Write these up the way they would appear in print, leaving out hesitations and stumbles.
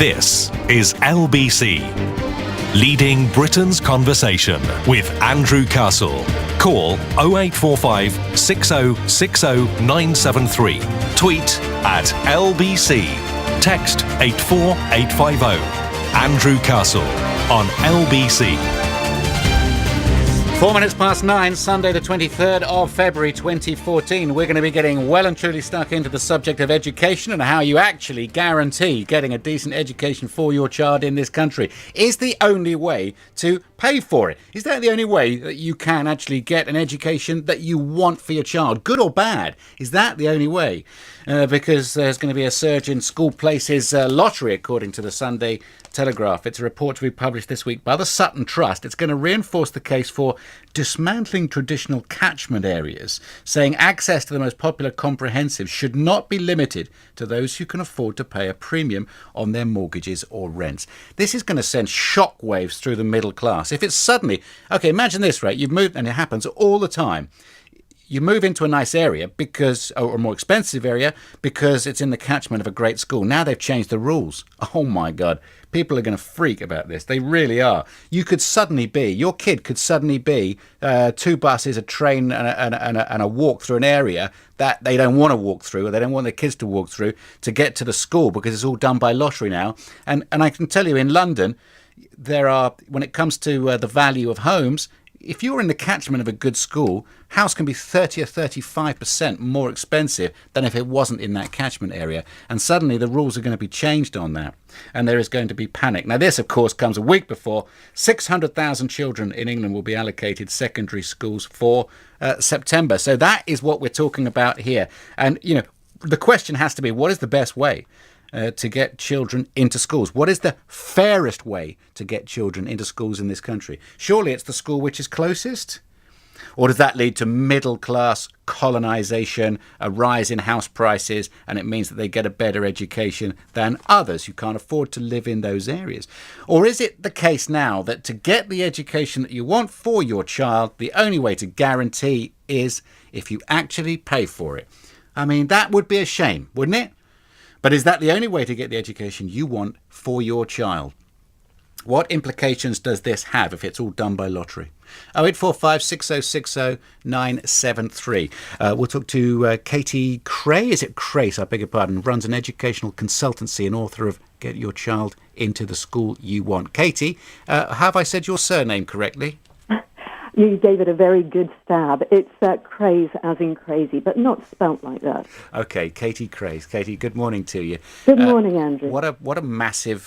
This is LBC, leading Britain's conversation with Andrew Castle. Call 0845 6060 973. Tweet at LBC. Text 84850. Andrew Castle on LBC. 4 minutes past 9, Sunday the 23rd of February 2014. We're going to be getting well and truly stuck into the subject of education and how you actually guarantee getting a decent education for your child in this country. Is the only way to pay for it? Is that the only way that you can actually get an education that you want for your child, good or bad? Is that the only way? Because there's going to be a surge in school places lottery, according to the Sunday Telegraph. It's a report to be published this week by the Sutton Trust. It's going to reinforce the case for dismantling traditional catchment areas, saying access to the most popular comprehensives should not be limited to those who can afford to pay a premium on their mortgages or rents. This is going to send shockwaves through the middle class. If it's suddenly, okay, imagine this, right? You've moved, and it happens all the time. You move into a nice area because, or a more expensive area, because it's in the catchment of a great school. Now they've changed the rules. Oh my God. People are going to freak about this. They really are. You could suddenly be, your kid could suddenly be 2 buses, a train and a walk through an area that they don't want to walk through, or they don't want their kids to walk through to get to the school, because it's all done by lottery now. And I can tell you, in London, there are, when it comes to the value of homes, if you're in the catchment of a good school, house can be 30 or 35% more expensive than if it wasn't in that catchment area. And suddenly the rules are going to be changed on that. And there is going to be panic. Now, this, of course, comes a week before 600,000 children in England will be allocated secondary schools for September. So that is what we're talking about here. And, you know, the question has to be, what is the best way to get children into schools? What is the fairest way to get children into schools in this country? Surely it's the school which is closest? Or does that lead to middle class colonisation, a rise in house prices, and it means that they get a better education than others who can't afford to live in those areas? Or is it the case now that to get the education that you want for your child, the only way to guarantee is if you actually pay for it? I mean, that would be a shame, wouldn't it? But is that the only way to get the education you want for your child? What implications does this have if it's all done by lottery? 0845 6060 973. We'll talk to Katie Krais. Is it Krais? I beg your pardon. Runs an educational consultancy and author of Get Your Child into the School You Want. Katie, have I said your surname correctly? You gave it a very good stab. It's Krais as in crazy, but not spelt like that. Okay, Katie Krais. Katie, good morning to you. Good morning, Andrew. What a massive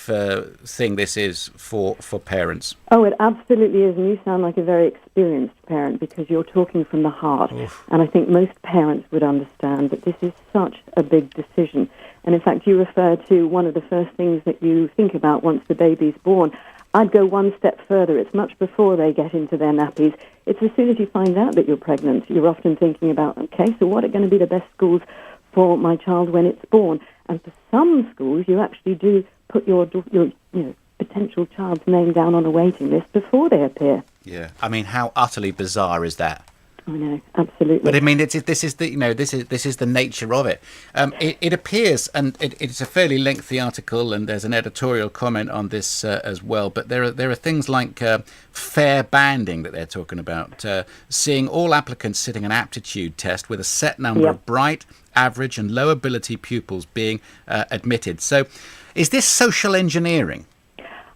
thing this is for parents. Oh, it absolutely is, and you sound like a very experienced parent because you're talking from the heart. Oof. And I think most parents would understand that this is such a big decision. And in fact, you refer to one of the first things that you think about once the baby's born. I'd go one step further. It's much before they get into their nappies. It's as soon as you find out that you're pregnant, you're often thinking about, okay, so what are going to be the best schools for my child when it's born? And for some schools, you actually do put your potential child's name down on a waiting list before they appear. Yeah, I mean, how utterly bizarre is that? I know, absolutely. But I mean, this is the nature of it. It appears, and it's a fairly lengthy article, and there's an editorial comment on this as well. But there are things like fair banding that they're talking about, seeing all applicants sitting an aptitude test with a set number of bright, average, and low ability pupils being admitted. So, is this social engineering?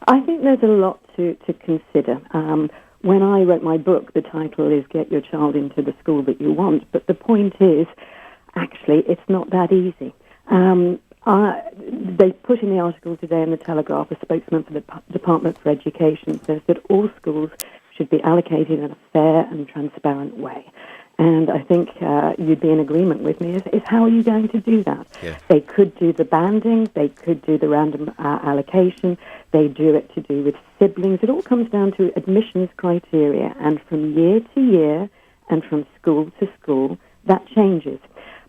I think there's a lot to consider. When I wrote my book, the title is Get Your Child into the School That You Want, but the point is, actually, it's not that easy. They put in the article today in the Telegraph, a spokesman for the Department for Education says that all schools should be allocated in a fair and transparent way. And I think you'd be in agreement with me, is how are you going to do that? Yeah. They could do the banding, they could do the random allocation, they do it to do with siblings. It all comes down to admissions criteria, and from year to year and from school to school, that changes.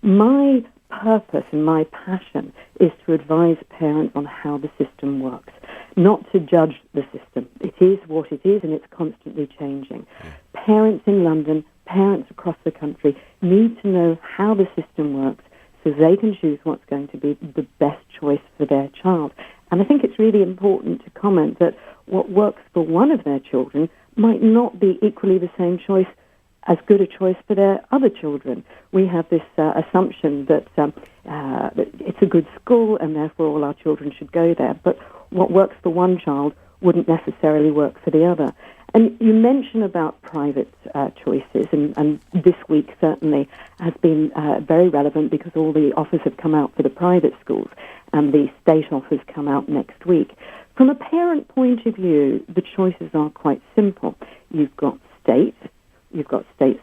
My purpose and my passion is to advise parents on how the system works, not to judge the system. It is what it is, and it's constantly changing. Yeah. Parents in London, parents across the country need to know how the system works so they can choose what's going to be the best choice for their child. And I think it's really important to comment that what works for one of their children might not be equally the same choice as good a choice for their other children. We have this assumption that it's a good school and therefore all our children should go there. But what works for one child wouldn't necessarily work for the other. And you mention about private choices, and this week certainly has been very relevant because all the offers have come out for the private schools and the state offers come out next week. From a parent point of view, the choices are quite simple. You've got state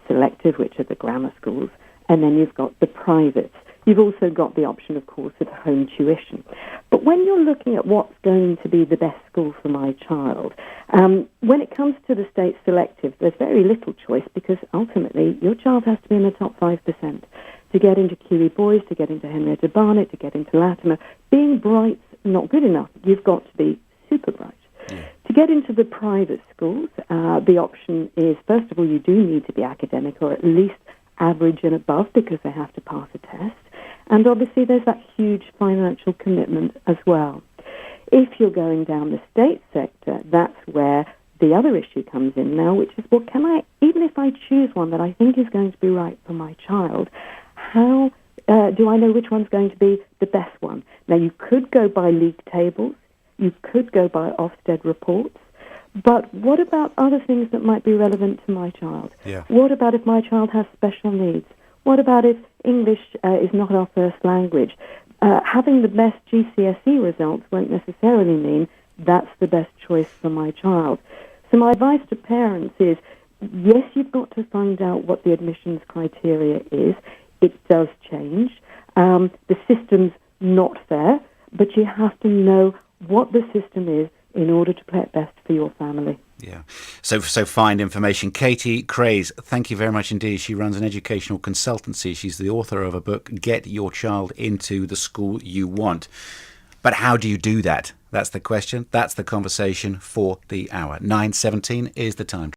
selective, which are the grammar schools, and then you've got the privates. You've also got the option, of course, of home tuition. But when you're looking at what's going to be the best school for my child, when it comes to the state selective, there's very little choice because ultimately your child has to be in the top 5%. To get into Kiwi Boys, to get into Henrietta Barnett, to get into Latimer, being bright's not good enough. You've got to be super bright. Yeah. To get into the private schools, the option is, first of all, you do need to be academic or at least average and above because they have to pass a test. And obviously there's that huge financial commitment as well. If you're going down the state sector, that's where the other issue comes in now, which is, well, even if I choose one that I think is going to be right for my child, how do I know which one's going to be the best one? Now, you could go by league tables, you could go by Ofsted reports, but what about other things that might be relevant to my child? Yeah. What about if my child has special needs? What about if English is not our first language? Having the best GCSE results won't necessarily mean that's the best choice for my child. So my advice to parents is, yes, you've got to find out what the admissions criteria is. It does change. The system's not fair, but you have to know what the system is in order to play it best for your family. Yeah. So find information. Katie Krais, thank you very much indeed. She runs an educational consultancy. She's the author of a book, Get Your Child into the School You Want. But how do you do that? That's the question. That's the conversation for the hour. 9:17 is the time.